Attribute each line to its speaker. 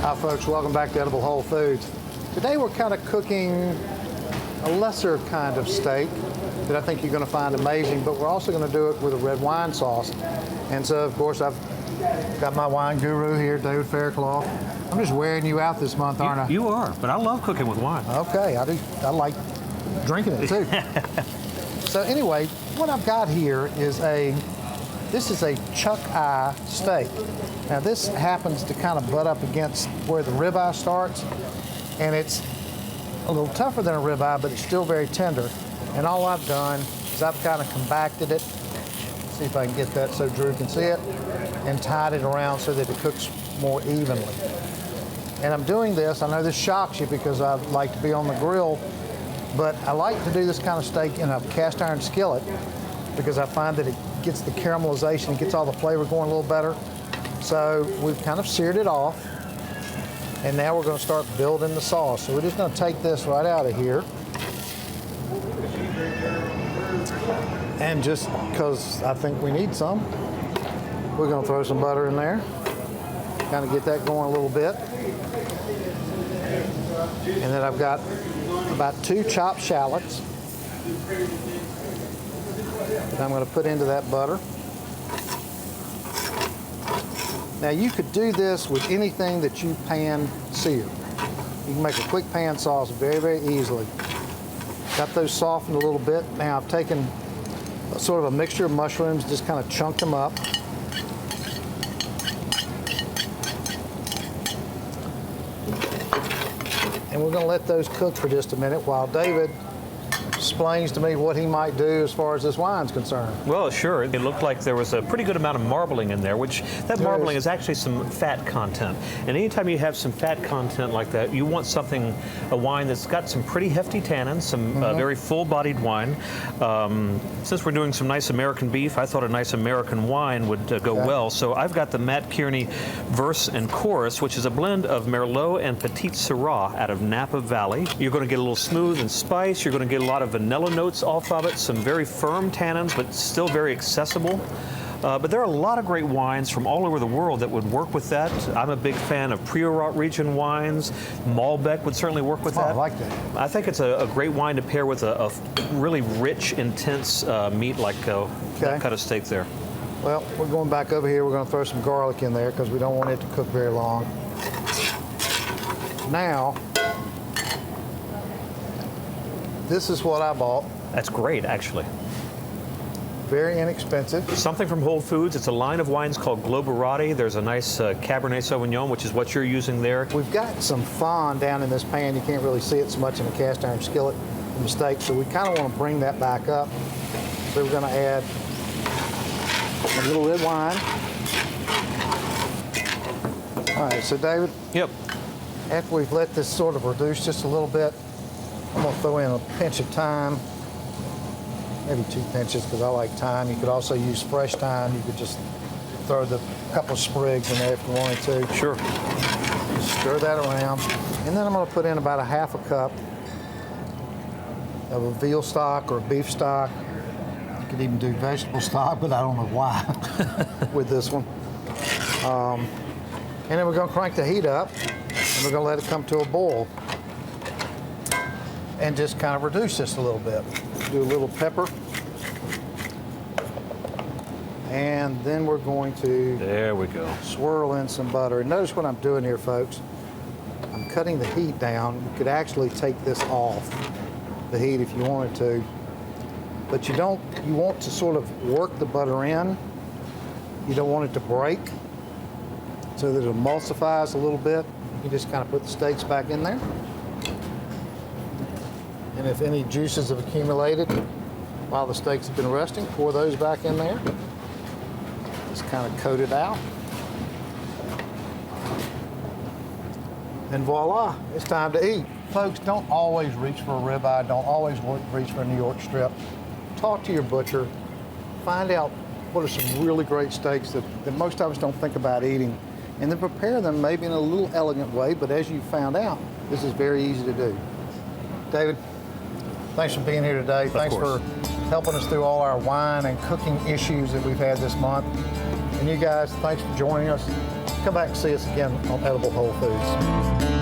Speaker 1: Hi folks, welcome back to Edible Whole Foods. Today we're kind of cooking a lesser kind of steak that I think you're going to find amazing, but we're also going to do it with a red wine sauce. And so of course I've got my wine guru here, David Faircloth. I'm just wearing you out this month, aren't I?
Speaker 2: You are, but I love cooking with wine.
Speaker 1: Okay, I do. I like drinking it too. So anyway, what I've got here is this is a chuck eye steak. Now this happens to kind of butt up against where the ribeye starts, and it's a little tougher than a ribeye, but it's still very tender. And all I've done is I've kind of compacted it. See if I can get that so Drew can see it, and tied it around so that it cooks more evenly. And I'm doing this, I know this shocks you because I like to be on the grill, but I like to do this kind of steak in a cast iron skillet because I find that it gets the caramelization, it gets all the flavor going a little better. So we've kind of seared it off, and now we're going to start building the sauce. So we're just going to take this right out of here. And just because I think we need some, we're going to throw some butter in there, kind of get that going a little bit. And then I've got about 2 chopped shallots that I'm going to put into that butter. Now you could do this with anything that you pan sear. You can make a quick pan sauce very, very easily. Got those softened a little bit. Now I've taken sort of a mixture of mushrooms, just kind of chunked them up. And we're going to let those cook for just a minute while David explains to me what he might do as far as this wine's concerned.
Speaker 2: Well, sure. It looked like there was a pretty good amount of marbling in there, which that marbling is actually some fat content. And anytime you have some fat content like that, you want a wine that's got some pretty hefty tannins, some very full-bodied wine. Since we're doing some nice American beef, I thought a nice American wine would go well. So I've got the Matt Kearney Verse and Chorus, which is a blend of Merlot and Petit Syrah out of Napa Valley. You're going to get a little smooth and spice. You're going to get a lot of vanilla notes off of it, some very firm tannins, but still very accessible. But there are a lot of great wines from all over the world that would work with that. I'm a big fan of Priorat region wines. Malbec would certainly work with that.
Speaker 1: I like that.
Speaker 2: I think it's a great wine to pair with a really rich, intense meat like that kind of steak there.
Speaker 1: Well, we're going back over here. We're going to throw some garlic in there because we don't want it to cook very long. Now, this is what I bought.
Speaker 2: That's great, actually.
Speaker 1: Very inexpensive.
Speaker 2: Something from Whole Foods. It's a line of wines called Globerati. There's a nice Cabernet Sauvignon, which is what you're using there.
Speaker 1: We've got some fond down in this pan. You can't really see it so much in the cast iron skillet from the steak, so we kind of want to bring that back up. So we're going to add a little red wine. All right, so David.
Speaker 2: Yep.
Speaker 1: After we've let this sort of reduce just a little bit, I'm going to throw in a pinch of thyme, maybe 2 pinches because I like thyme. You could also use fresh thyme. You could just throw the couple of sprigs in there if you wanted to.
Speaker 2: Sure.
Speaker 1: Just stir that around. And then I'm going to put in about a half a cup of a veal stock or a beef stock. You could even do vegetable stock, but I don't know why with this one. And then we're going to crank the heat up, and we're going to let it come to a boil. And just kind of reduce this a little bit. Do a little pepper. And then we're going to
Speaker 2: there we go.
Speaker 1: Swirl in some butter. And notice what I'm doing here, folks. I'm cutting the heat down. You could actually take this off the heat if you wanted to. But you want to sort of work the butter in. You don't want it to break so that it emulsifies a little bit. You just kind of put the steaks back in there. And if any juices have accumulated while the steaks have been resting, pour those back in there. Just kind of coat it out. And voila, it's time to eat. Folks, don't always reach for a ribeye. Don't always reach for a New York strip. Talk to your butcher. Find out what are some really great steaks that most of us don't think about eating. And then prepare them maybe in a little elegant way, but as you found out, this is very easy to do. David, thanks for being here today. Thanks for helping us through all our wine and cooking issues that we've had this month. And you guys, thanks for joining us. come back and see us again on Edible Whole Foods.